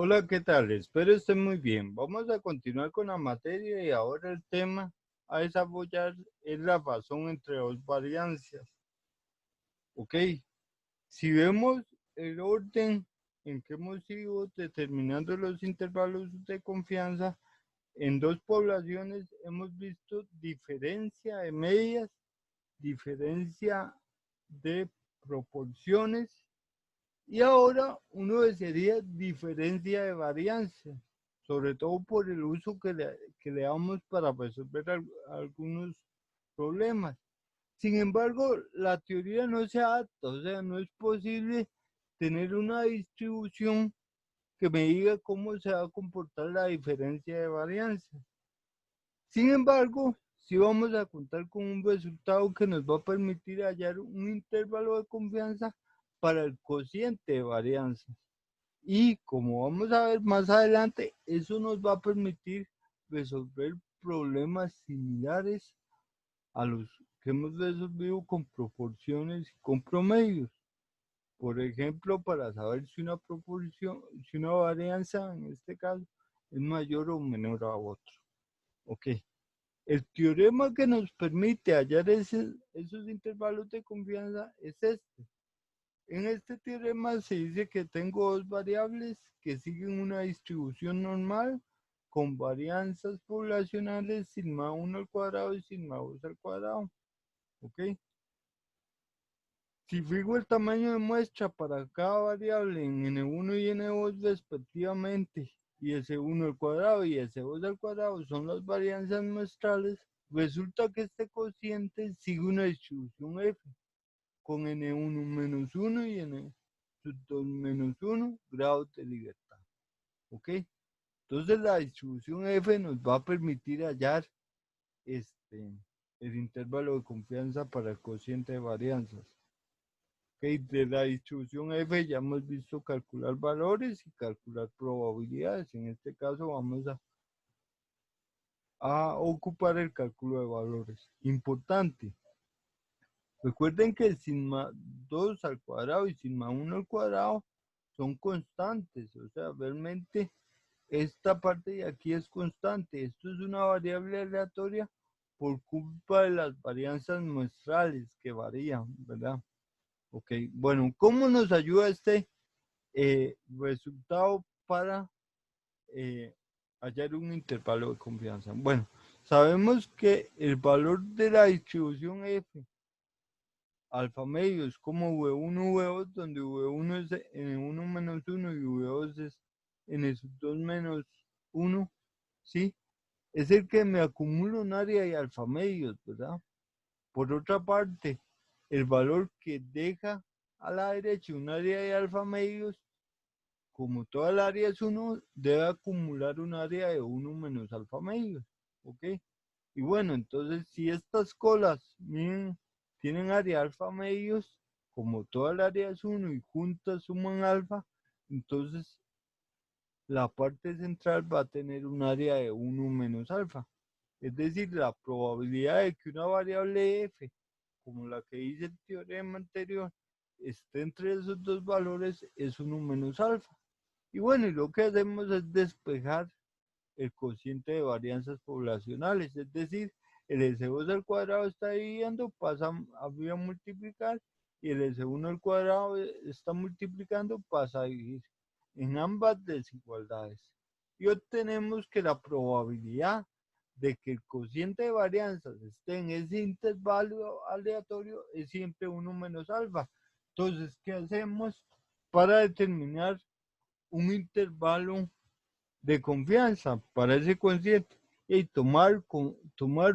Hola, ¿qué tal? Espero estén muy bien. Vamos a continuar con la materia y ahora el tema a desarrollar es la razón entre dos variancias. Ok, si vemos el orden en que hemos ido determinando los intervalos de confianza, en dos poblaciones hemos visto diferencia de medias, diferencia de proporciones y ahora uno desearía diferencia de varianza, sobre todo por el uso que le damos para resolver algunos problemas. Sin embargo, la teoría no se adapta, o sea, no es posible tener una distribución que me diga cómo se va a comportar la diferencia de varianza. Sin embargo, sí vamos a contar con un resultado que nos va a permitir hallar un intervalo de confianza para el cociente de varianza. Y como vamos a ver más adelante, eso nos va a permitir resolver problemas similares a los que hemos resolvido con proporciones y con promedios. Por ejemplo, para saber si una proporción, si una varianza en este caso es mayor o menor a otro. Ok. El teorema que nos permite hallar esos intervalos de confianza es este. En este teorema se dice que tengo dos variables que siguen una distribución normal con varianzas poblacionales sigma 1 al cuadrado y sigma 2 al cuadrado. ¿Ok? Si fijo el tamaño de muestra para cada variable en n1 y n2 respectivamente, y S1 al cuadrado y S2 al cuadrado son las varianzas muestrales, resulta que este cociente sigue una distribución f con n1 menos 1 y n2 menos 1 grados de libertad. ¿Ok? Entonces la distribución f nos va a permitir hallar el intervalo de confianza para el cociente de varianzas. Okay, de la distribución f ya hemos visto calcular valores y calcular probabilidades. En este caso vamos a ocupar el cálculo de valores. Importante. Recuerden que el sigma 2 al cuadrado y sigma 1 al cuadrado son constantes. O sea, realmente esta parte de aquí es constante. Esto es una variable aleatoria por culpa de las varianzas muestrales que varían, ¿verdad? Ok, bueno, ¿cómo nos ayuda este resultado para hallar un intervalo de confianza? Bueno, sabemos que el valor de la distribución f alfa medio es como V1, V2, donde V1 es N1 menos 1 y V2 es N2 menos 1, ¿sí? Es el que me acumula un área de alfa medios, ¿verdad? Por otra parte, el valor que deja a la derecha un área de alfa medios, como toda el área es 1, debe acumular un área de 1 menos alfa medios, ¿ok? Y bueno, entonces si estas colas tienen área alfa medios, como toda el área es 1 y juntas suman alfa, entonces la parte central va a tener un área de 1 menos alfa. Es decir, la probabilidad de que una variable f, como la que dice el teorema anterior, esté entre esos dos valores es 1 menos alfa. Y bueno, y lo que hacemos es despejar el cociente de varianzas poblacionales, es decir, el S2 al cuadrado está dividiendo, pasa a multiplicar, y el S1 al cuadrado está multiplicando, pasa a dividir en ambas desigualdades. Y obtenemos que la probabilidad de que el cociente de varianzas esté en ese intervalo aleatorio es siempre 1 menos alfa. Entonces, ¿qué hacemos para determinar un intervalo de confianza para ese cociente? Y tomar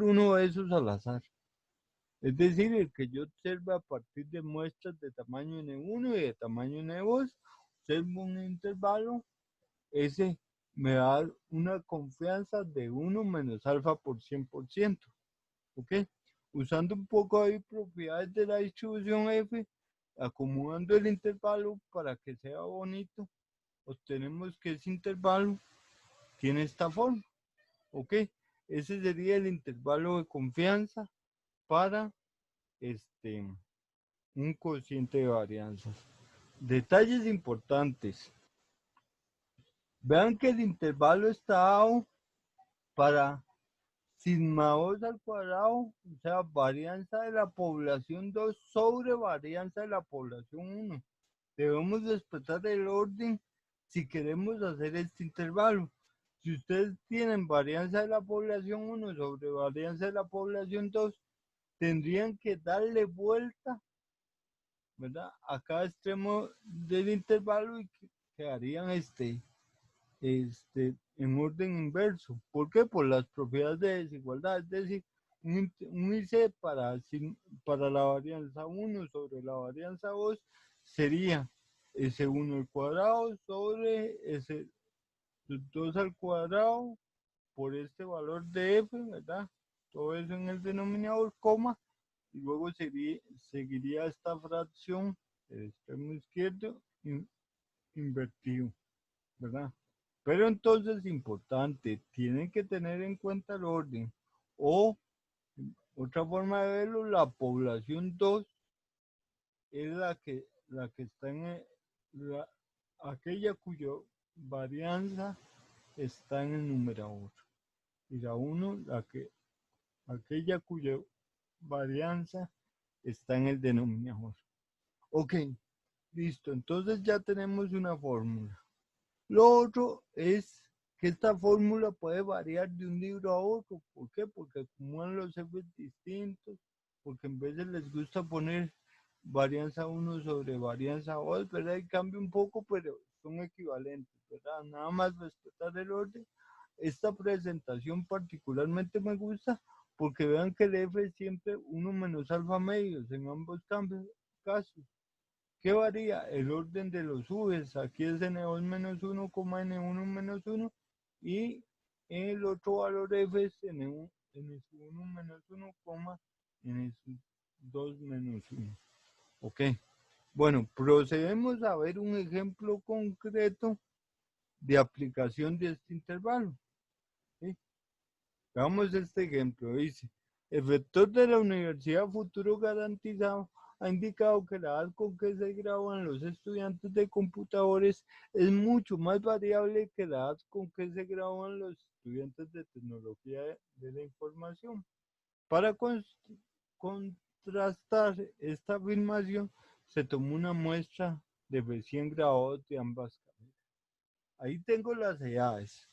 uno de esos al azar? Es decir, el que yo observe a partir de muestras de tamaño N1 y de tamaño N2, observo un intervalo, ese me va a dar una confianza de 1 menos alfa por 100%. ¿Ok? Usando un poco de propiedades de la distribución F, acomodando el intervalo para que sea bonito, obtenemos que ese intervalo tiene esta forma. ¿Ok? Ese sería el intervalo de confianza para un cociente de varianzas. Detalles importantes. Vean que el intervalo está dado para sigma 2 al cuadrado, o sea, varianza de la población 2 sobre varianza de la población 1. Debemos respetar el orden si queremos hacer este intervalo. Si ustedes tienen varianza de la población 1 sobre varianza de la población 2, tendrían que darle vuelta, ¿verdad?, a cada extremo del intervalo y quedarían en orden inverso. ¿Por qué? Por las propiedades de desigualdad. Es decir, un IC para la varianza 1 sobre la varianza 2 sería S1 al cuadrado sobre S2 al cuadrado por este valor de F, ¿verdad? Todo eso en el denominador, coma, y luego seguiría esta fracción del extremo izquierdo invertido, ¿verdad? Pero entonces, importante, tienen que tener en cuenta el orden. O, otra forma de verlo, la población 2 es la que está aquella cuya varianza está en el numerador. Y la 1, aquella cuya varianza está en el denominador. Ok, listo. Entonces ya tenemos una fórmula. Lo otro es que esta fórmula puede variar de un libro a otro. ¿Por qué? Porque acumulan los F's distintos, porque en vez de les gusta poner varianza 1 sobre varianza 2, ¿verdad? Y cambia un poco, pero son equivalentes, ¿verdad? Nada más respetar el orden. Esta presentación particularmente me gusta porque vean que el F es siempre 1 menos alfa medios en ambos casos. ¿Qué varía? El orden de los U's. Aquí es N2 menos 1, N1 menos 1. Y el otro valor F es N1 menos 1, N2 menos 1. Ok. Bueno, procedemos a ver un ejemplo concreto de aplicación de este intervalo. ¿Sí? Veamos este ejemplo. Dice, el rector de la Universidad Futuro Garantizado ha indicado que la edad con que se gradúan los estudiantes de computadores es mucho más variable que la edad con que se gradúan los estudiantes de tecnología de la información. Para contrastar esta afirmación, se tomó una muestra de recién graduados de ambas carreras. Ahí tengo las edades.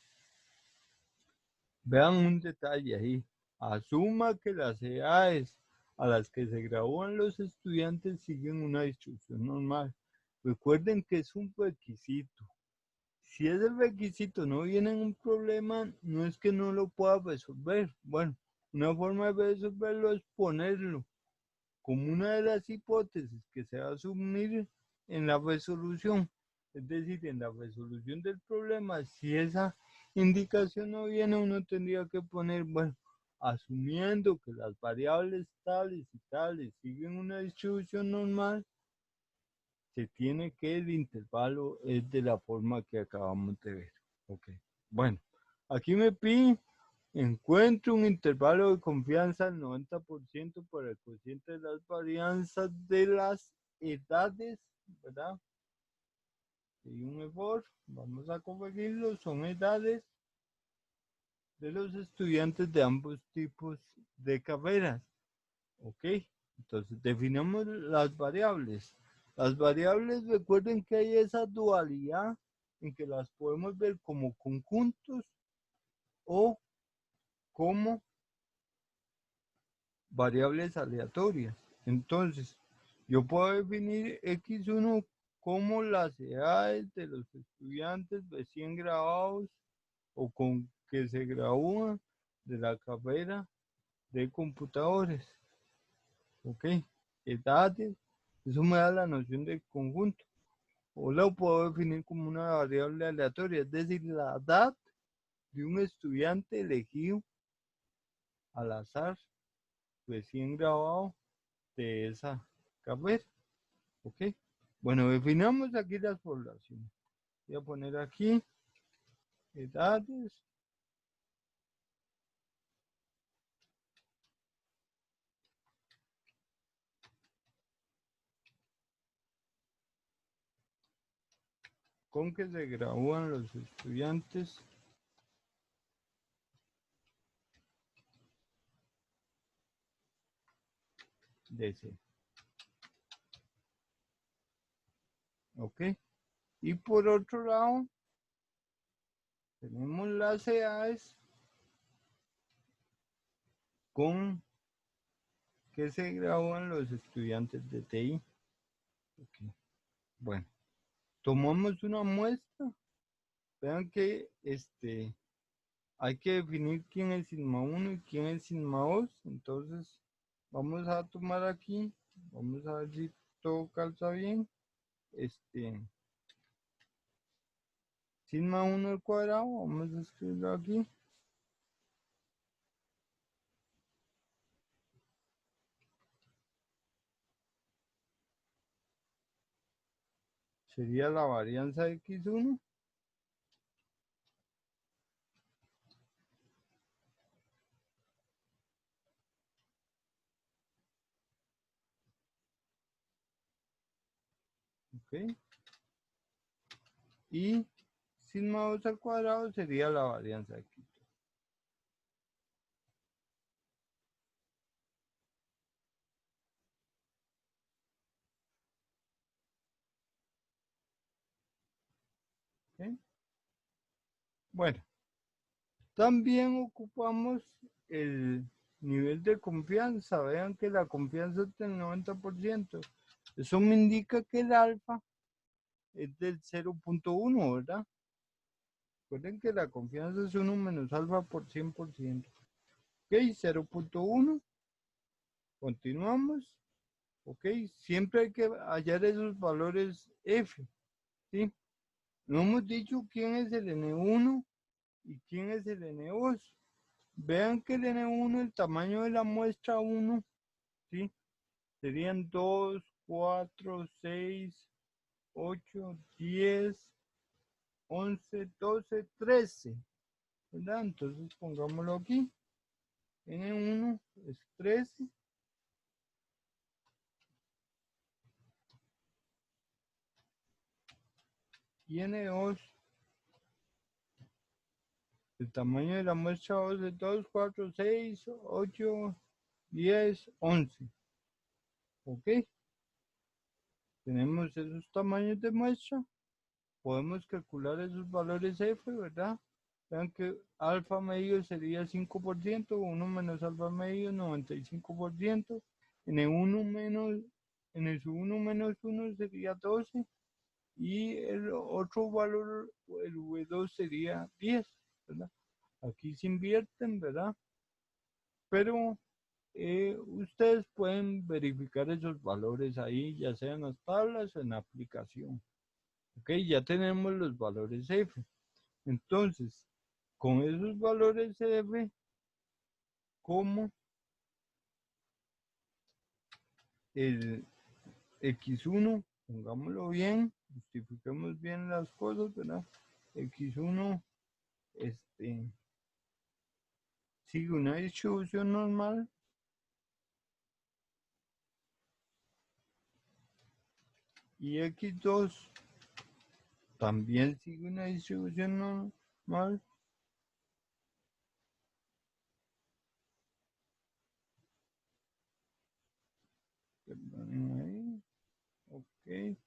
Vean un detalle ahí. Asuma que las edades a las que se gradúan los estudiantes siguen una distribución normal. Recuerden que es un requisito. Si ese requisito no viene en un problema, no es que no lo pueda resolver. Bueno, una forma de resolverlo es ponerlo como una de las hipótesis que se va a asumir en la resolución. Es decir, en la resolución del problema, si esa indicación no viene, uno tendría que poner, bueno, asumiendo que las variables tales y tales siguen una distribución normal, se tiene que el intervalo es de la forma que acabamos de ver. Ok, bueno, aquí me pide, encuentro un intervalo de confianza al 90% por el cociente de las varianzas de las edades, ¿verdad? Y un error, vamos a corregirlo, son edades de los estudiantes de ambos tipos de carreras. Ok, entonces definamos las variables. Las variables, recuerden que hay esa dualidad en que las podemos ver como conjuntos o como variables aleatorias. Entonces, yo puedo definir X1 como las edades de los estudiantes recién graduados o con que se gradúan de la carrera de computadores. ¿Ok? Edades, eso me da la noción de conjunto. O lo puedo definir como una variable aleatoria, es decir, la edad de un estudiante elegido al azar, recién graduado de esa carrera. ¿Ok? Bueno, definamos aquí las poblaciones. Voy a poner aquí edades. con que se gradúan los estudiantes de C. ¿Ok? Y por otro lado, tenemos las CAs con que se gradúan los estudiantes de TI. Okay. Bueno, tomamos una muestra. Vean que hay que definir quién es sigma 1 y quién es sigma 2. Entonces, vamos a tomar aquí, vamos a ver si todo calza bien. Sigma 1 al cuadrado, vamos a escribirlo aquí. Sería la varianza de x1. ¿Ok? Y sigma 2 al cuadrado sería la varianza de x2. ¿Ok? Bueno, también ocupamos el nivel de confianza. Vean que la confianza es del 90%. Eso me indica que el alfa es del 0.1, ¿verdad? Recuerden que la confianza es 1 menos alfa por 100%. Ok, 0.1. Continuamos. Ok, siempre hay que hallar esos valores F. ¿Sí? No hemos dicho quién es el N1 y quién es el N2. Vean que el N1, el tamaño de la muestra 1, ¿sí? Serían 2, 4, 6, 8, 10, 11, 12, 13. ¿Verdad? Entonces pongámoslo aquí. N1 es 13. Y N2, el tamaño de la muestra 2 es 2, 4, 6, 8, 10, 11. ¿Ok? Tenemos esos tamaños de muestra. Podemos calcular esos valores F, ¿verdad? Vean que alfa medio sería 5%, 1 menos alfa medio 95%, N1 menos, N1 menos 1 sería 12 y el otro valor, el V2 sería 10, ¿verdad? Aquí se invierten, ¿verdad? Pero ustedes pueden verificar esos valores ahí, ya sea en las tablas o en la aplicación. Ok, ya tenemos los valores F. Entonces, con esos valores F, como el X1, pongámoslo bien, justifiquemos bien las cosas, ¿verdad? X1, sigue una distribución normal. Y X2 también sigue una distribución normal. Perdonen ahí. Ok.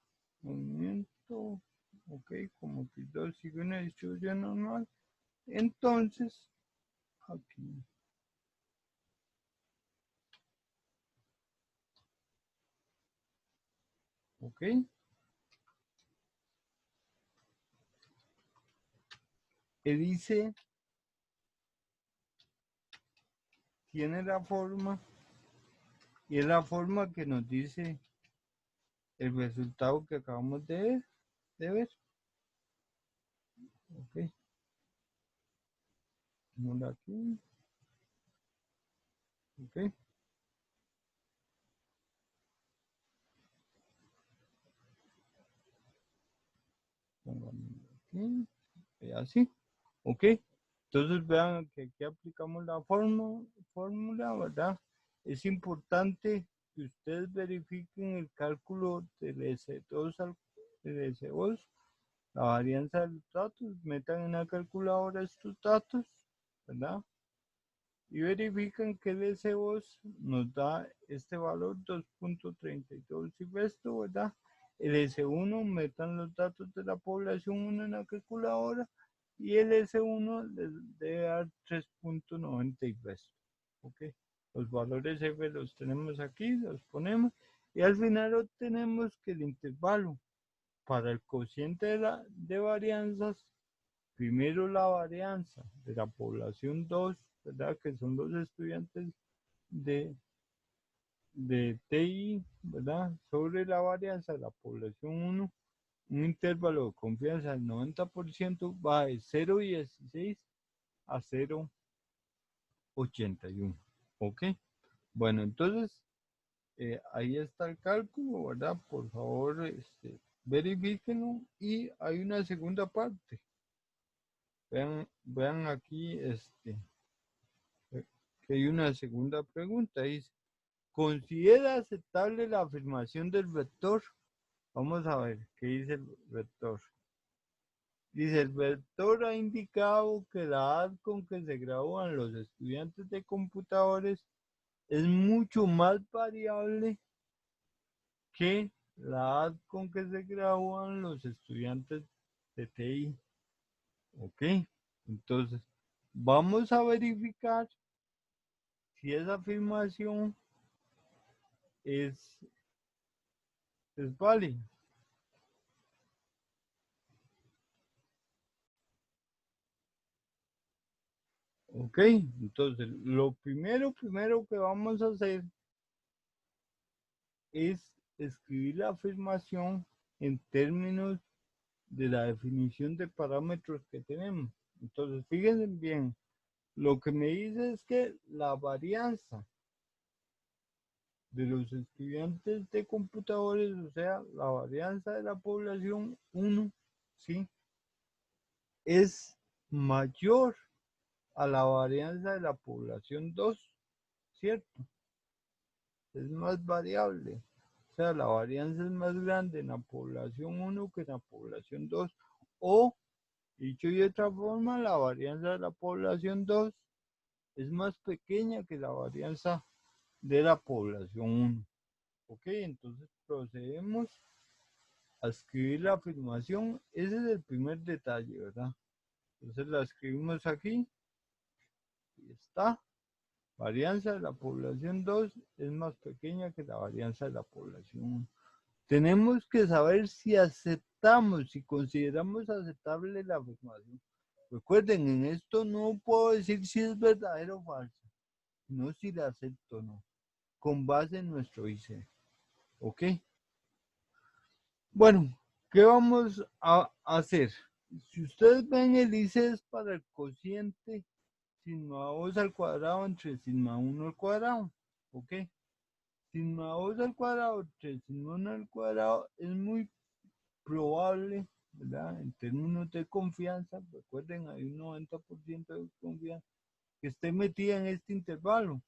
Movimiento. Ok. Como X2 sigue una distribución normal. Entonces, aquí. Ok. Que dice, tiene la forma. Y es la forma que nos dice el resultado que acabamos de ver. Ok. Vamos aquí. Ok. Pongamos aquí. Y así. Ok. Entonces vean que aquí aplicamos la fórmula, ¿verdad? Es importante que ustedes verifiquen el cálculo del S2 al del S2 la varianza de los datos, metan en la calculadora estos datos, ¿verdad? Y verifican que el S2 nos da este valor 2.32 y esto, ¿verdad? El S1, metan los datos de la población 1 en la calculadora y el S1 les debe dar 3.90 y resto, ¿ok? Los valores F los tenemos aquí, los ponemos y al final obtenemos que el intervalo para el cociente de varianzas, primero la varianza de la población 2, ¿verdad? Que son los estudiantes de, de TI, ¿verdad? Sobre la varianza de la población 1, un intervalo de confianza del 90% va de 0.16 a 0.81, ¿ok? Bueno, entonces, ahí está el cálculo, ¿verdad? Por favor, verifíquenlo y hay una segunda parte. Vean aquí, que hay una segunda pregunta. Dice, ¿considera aceptable la afirmación del rector? Vamos a ver qué dice el rector. Dice, el rector ha indicado que la edad con que se gradúan los estudiantes de computadores es mucho más variable que la edad con que se gradúan los estudiantes de TI. ¿Ok? Entonces, vamos a verificar si esa afirmación es válida. Ok, entonces lo primero que vamos a hacer es escribir la afirmación en términos de la definición de parámetros que tenemos. Entonces, fíjense bien, lo que me dice es que la varianza de los estudiantes de computadores, o sea, la varianza de la población 1, ¿sí? Es mayor a la varianza de la población 2, ¿cierto? Es más variable. O sea, la varianza es más grande en la población 1 que en la población 2. O, dicho de otra forma, la varianza de la población 2 es más pequeña que la varianza de la población 1. Ok, entonces procedemos a escribir la afirmación. Ese es el primer detalle, ¿verdad? Entonces la escribimos aquí y está. Varianza de la población 2 es más pequeña que la varianza de la población 1. Tenemos que saber si aceptamos, si consideramos aceptable la afirmación. Recuerden, en esto no puedo decir si es verdadero o falso, no si la acepto o no, con base en nuestro ICE. ¿Ok? Bueno, ¿qué vamos a hacer? Si ustedes ven, el ICE es para el cociente sigma 2 al cuadrado entre sigma 1 al cuadrado. ¿Ok? Sigma 2 al cuadrado entre sigma 1 al cuadrado es muy probable, ¿verdad? En términos de confianza, recuerden, hay un 90% de confianza que esté metida en este intervalo.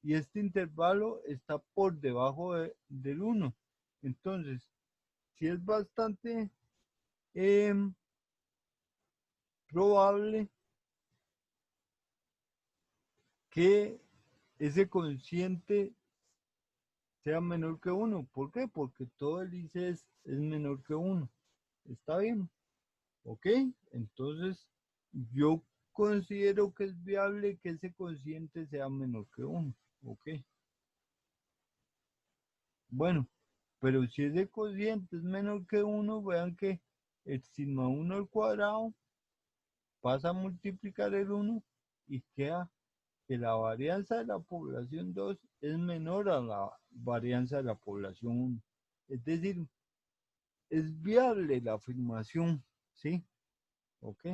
Y este intervalo está por debajo del 1. Entonces, si es bastante probable que ese cociente sea menor que 1. ¿Por qué? Porque todo el ICE es menor que 1. ¿Está bien? ¿Ok? Entonces, yo considero que es viable que ese cociente sea menor que 1. ¿Ok? Bueno, pero si ese cociente es menor que 1, vean que el sigma 1 al cuadrado pasa a multiplicar el 1 y queda que la varianza de la población 2 es menor a la varianza de la población 1. Es decir, es viable la afirmación, ¿sí? ¿Ok?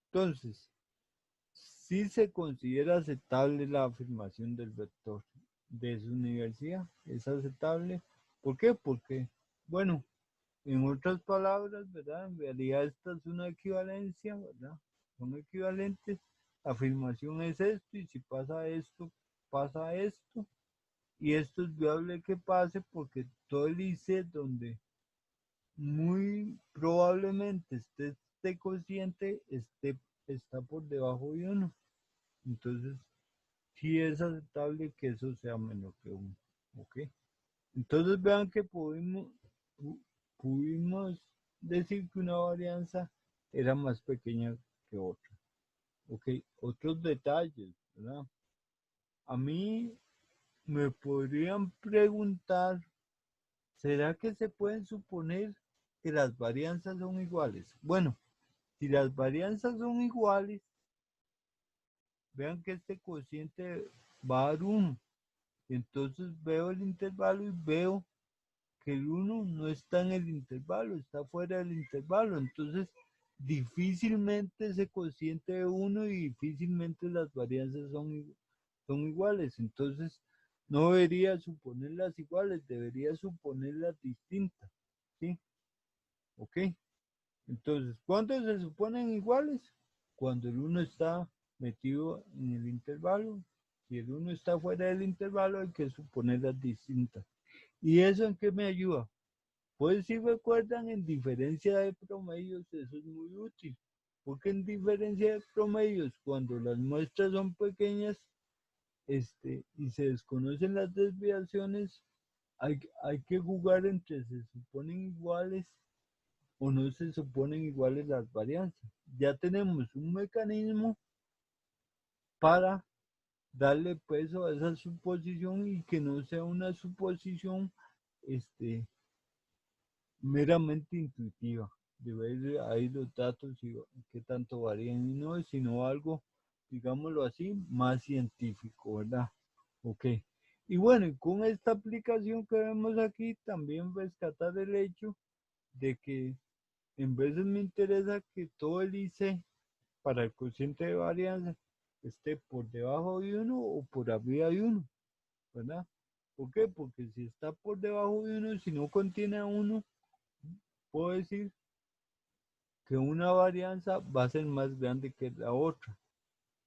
Entonces, si se considera aceptable la afirmación del rector de su universidad, es aceptable. ¿Por qué? Porque, bueno, en otras palabras, ¿verdad? En realidad esta es una equivalencia, ¿verdad? Son equivalentes. La afirmación es esto y si pasa esto. Y esto es viable que pase porque todo el ICE donde muy probablemente este cociente está por debajo de 1. Entonces, sí es aceptable que eso sea menor que 1. ¿Ok? Entonces vean que pudimos decir que una varianza era más pequeña que otra. ¿Ok? Otros detalles, ¿verdad? A mí me podrían preguntar, ¿será que se pueden suponer que las varianzas son iguales? Bueno, si las varianzas son iguales, vean que este cociente va a dar 1. Entonces veo el intervalo y veo que el 1 no está en el intervalo, está fuera del intervalo. Entonces, difícilmente ese cociente de 1 y difícilmente las varianzas son iguales. Entonces, no debería suponerlas iguales, debería suponerlas distintas. ¿Sí? ¿Ok? Entonces, ¿cuándo se suponen iguales? Cuando el 1 está metido en el intervalo. Si el 1 está fuera del intervalo, hay que suponerlas distintas. ¿Y eso en qué me ayuda? Pues si recuerdan, en diferencia de promedios, eso es muy útil. Porque en diferencia de promedios, cuando las muestras son pequeñas, y se desconocen las desviaciones, hay que jugar entre se suponen iguales o no se suponen iguales las varianzas. Ya tenemos un mecanismo para darle peso a esa suposición y que no sea una suposición este, meramente intuitiva, de ver ahí los datos y qué tanto varían y no, sino algo, digámoslo así, más científico, ¿verdad? Ok. Y bueno, y con esta aplicación que vemos aquí, también rescatar el hecho de que en veces me interesa que todo el IC para el cociente de varianza esté por debajo de 1 o por arriba de 1, ¿verdad? ¿Por qué? Porque si está por debajo de 1, si no contiene a 1, puedo decir que una varianza va a ser más grande que la otra.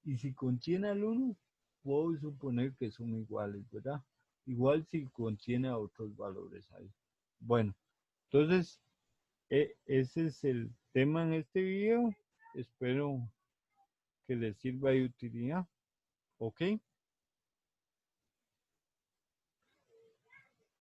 Y si contiene al 1, puedo suponer que son iguales, ¿verdad? Igual si contiene a otros valores ahí. Bueno, entonces ese es el tema en este video. Espero que les sirva de utilidad. ¿Ok?